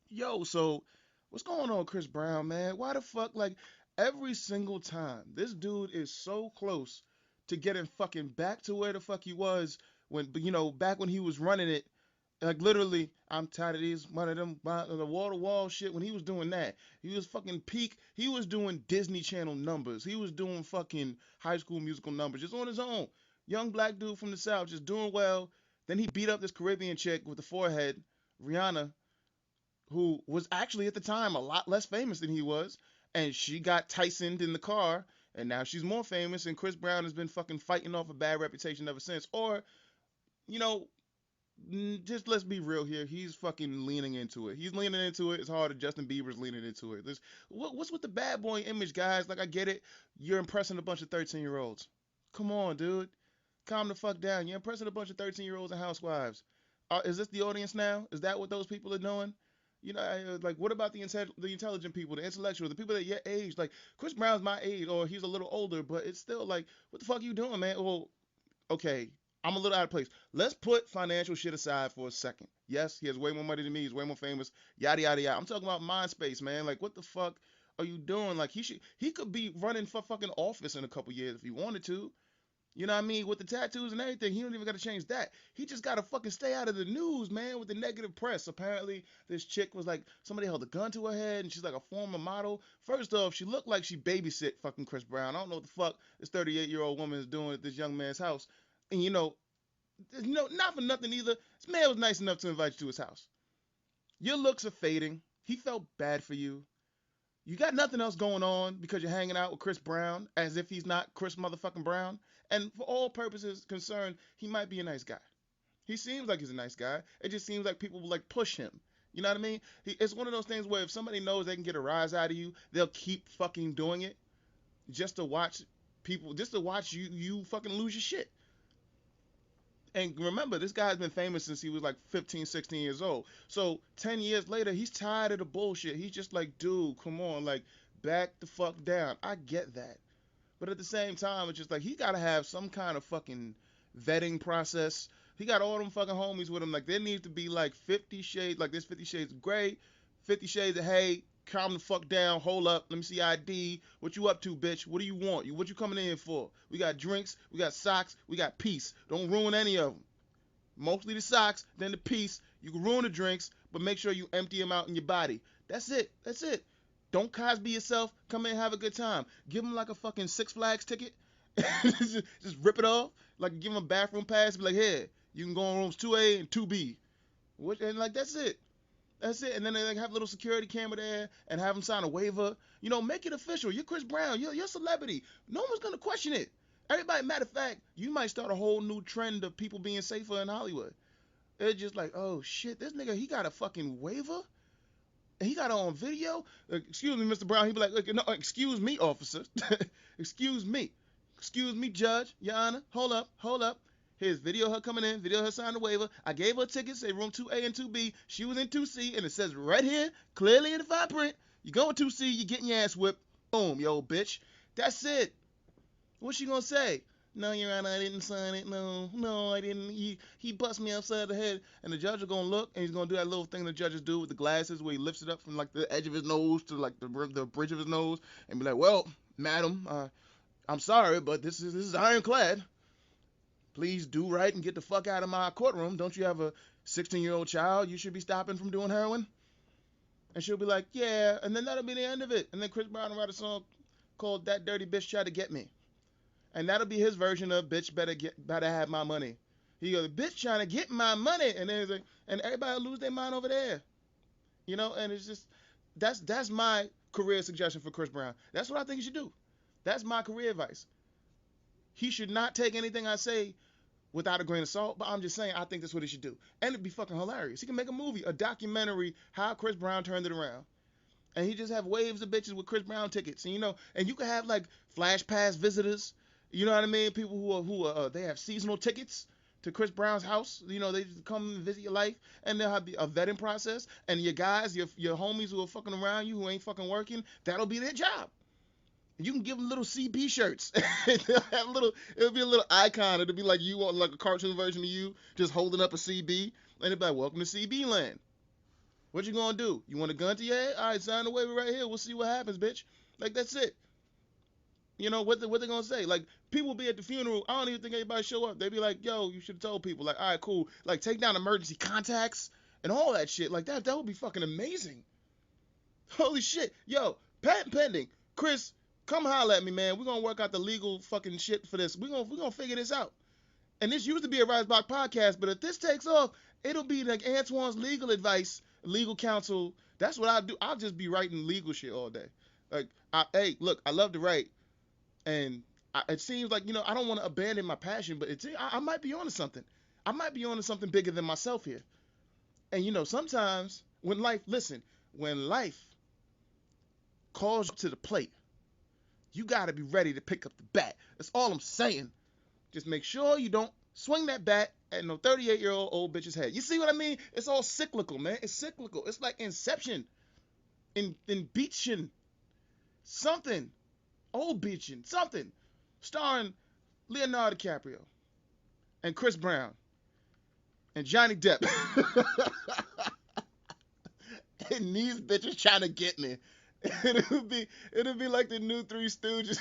Yo, so what's going on, Chris Brown, man? Why the fuck, like, every single time, this dude is so close to getting fucking back to where the fuck he was when, back when he was running it. Like, literally, I'm tired of these, one of them, the wall to wall shit. When he was doing that, he was fucking peak. He was doing Disney Channel numbers. He was doing fucking High School Musical numbers just on his own. Young black dude from the South, just doing well. Then he beat up this Caribbean chick with the forehead, Rihanna, who was actually at the time a lot less famous than he was, and she got Tysoned in the car, and now she's more famous, and Chris Brown has been fucking fighting off a bad reputation ever since. Or, you know, just let's be real here. He's fucking leaning into it. He's leaning into it as hard as Justin Bieber's leaning into it. What's with the bad boy image, guys? Like, I get it. You're impressing a bunch of 13-year-olds. Come on, dude. Calm the fuck down. You're impressing a bunch of 13-year-olds and housewives. Is this the audience now? Is that what those people are doing? Like, what about the intelligent people, the intellectual, the people that your age? Like, Chris Brown's my age, or he's a little older, but it's still like, what the fuck are you doing, man? Well, okay, I'm a little out of place. Let's put financial shit aside for a second. Yes, he has way more money than me. He's way more famous. Yada yada yada. I'm talking about mind space, man. Like, what the fuck are you doing? Like, he could be running for fucking office in a couple years if he wanted to. You know what I mean? With the tattoos and everything, he don't even got to change that. He just got to fucking stay out of the news, man, with the negative press. Apparently, this chick was like, somebody held a gun to her head, and she's like a former model. First off, she looked like she babysit fucking Chris Brown. I don't know what the fuck this 38-year-old woman is doing at this young man's house. And not for nothing either. This man was nice enough to invite you to his house. Your looks are fading. He felt bad for you. You got nothing else going on because you're hanging out with Chris Brown as if he's not Chris motherfucking Brown. And for all purposes concerned, he might be a nice guy. He seems like he's a nice guy. It just seems like people will like push him. You know what I mean? It's one of those things where if somebody knows they can get a rise out of you, they'll keep fucking doing it just to watch just to watch you fucking lose your shit. And remember, this guy's been famous since he was like 15, 16 years old. So 10 years later, he's tired of the bullshit. He's just like, dude, come on, like, back the fuck down. I get that. But at the same time, it's just like, he gotta have some kind of fucking vetting process. He got all them fucking homies with him. Like, there needs to be like 50 shades, like this 50 shades of gray, 50 shades of, hey, calm the fuck down, hold up, let me see ID. What you up to, bitch? What do you want? What you coming in for? We got drinks, we got socks, we got peace. Don't ruin any of them. Mostly the socks, then the peace. You can ruin the drinks, but make sure you empty them out in your body. That's it. That's it. Don't Cosby yourself. Come in and have a good time. Give him like a fucking Six Flags ticket. just rip it off. Like, give him a bathroom pass. Be like, here, you can go on rooms 2A and 2B. And like, that's it. That's it. And then they like have a little security camera there and have him sign a waiver. Make it official. You're Chris Brown. You're a celebrity. No one's gonna question it. Everybody, matter of fact, you might start a whole new trend of people being safer in Hollywood. It's just like, oh shit, this nigga, he got a fucking waiver? And he got it on video? Excuse me, Mr. Brown. He'd be like, no, excuse me, officer. Excuse me. Excuse me, judge, your honor. Hold up, hold up. Here's video of her coming in, video of her signing the waiver. I gave her a ticket, say room 2A and 2B. She was in 2C, and it says right here, clearly in the fine print, you go in 2C, you getting your ass whipped. Boom, yo, bitch. That's it. What's she gonna say? No, Your Honor, I didn't sign it. No, no, I didn't. He bust me upside the head. And the judge is gonna look, and he's gonna do that little thing the judges do with the glasses, where he lifts it up from like the edge of his nose to like the bridge of his nose, and be like, "Well, madam, I'm sorry, but this is ironclad. Please do right and get the fuck out of my courtroom. Don't you have a 16-year-old child you should be stopping from doing heroin?" And she'll be like, "Yeah," and then that'll be the end of it. And then Chris Brown will write a song called "That Dirty Bitch Tried to Get Me." And that'll be his version of "Bitch better have my money." He goes, "Bitch trying to get my money," and then like, and everybody will lose their mind over there, And it's just that's my career suggestion for Chris Brown. That's what I think he should do. That's my career advice. He should not take anything I say without a grain of salt, but I'm just saying I think that's what he should do, and it'd be fucking hilarious. He can make a movie, a documentary, how Chris Brown turned it around. And he just have waves of bitches with Chris Brown tickets, and you could have like flash pass visitors, you know what I mean? People who they have seasonal tickets to Chris Brown's house, they just come and visit your life, and they'll have a vetting process, and your guys, your homies who are fucking around you who ain't fucking working, that'll be their job. You can give them little CB shirts. It'll be a little icon. It'll be like you on like a cartoon version of you just holding up a CB, and it'll be like, "Welcome to CB land." What you gonna do? You want a gun to your head? All right, sign the waiver right here. We'll see what happens, bitch. Like that's it. You know what they gonna say? Like people be at the funeral. I don't even think anybody show up. They be like, "Yo, you should have told people." Like, all right, cool. Like take down emergency contacts and all that shit. Like that. That would be fucking amazing. Holy shit, yo, patent pending. Chris, come holler at me, man. We're gonna work out the legal fucking shit for this. We're gonna figure this out. And this used to be a Rise Block podcast, but if this takes off, it'll be like Antwan's legal advice, legal counsel. That's what I do. I'll just be writing legal shit all day. Like, hey, look, I love to write, and it seems like I don't want to abandon my passion, but I might be onto something. I might be onto something bigger than myself here. And sometimes when life calls you to the plate, you gotta be ready to pick up the bat. That's all I'm saying. Just make sure you don't swing that bat at no 38-year-old old bitch's head. You see what I mean? It's all cyclical, man. It's cyclical. It's like Inception, in Beachin, something, old Beachin, something, starring Leonardo DiCaprio and Chris Brown and Johnny Depp. And these bitches trying to get me. It'll be like the new Three Stooges.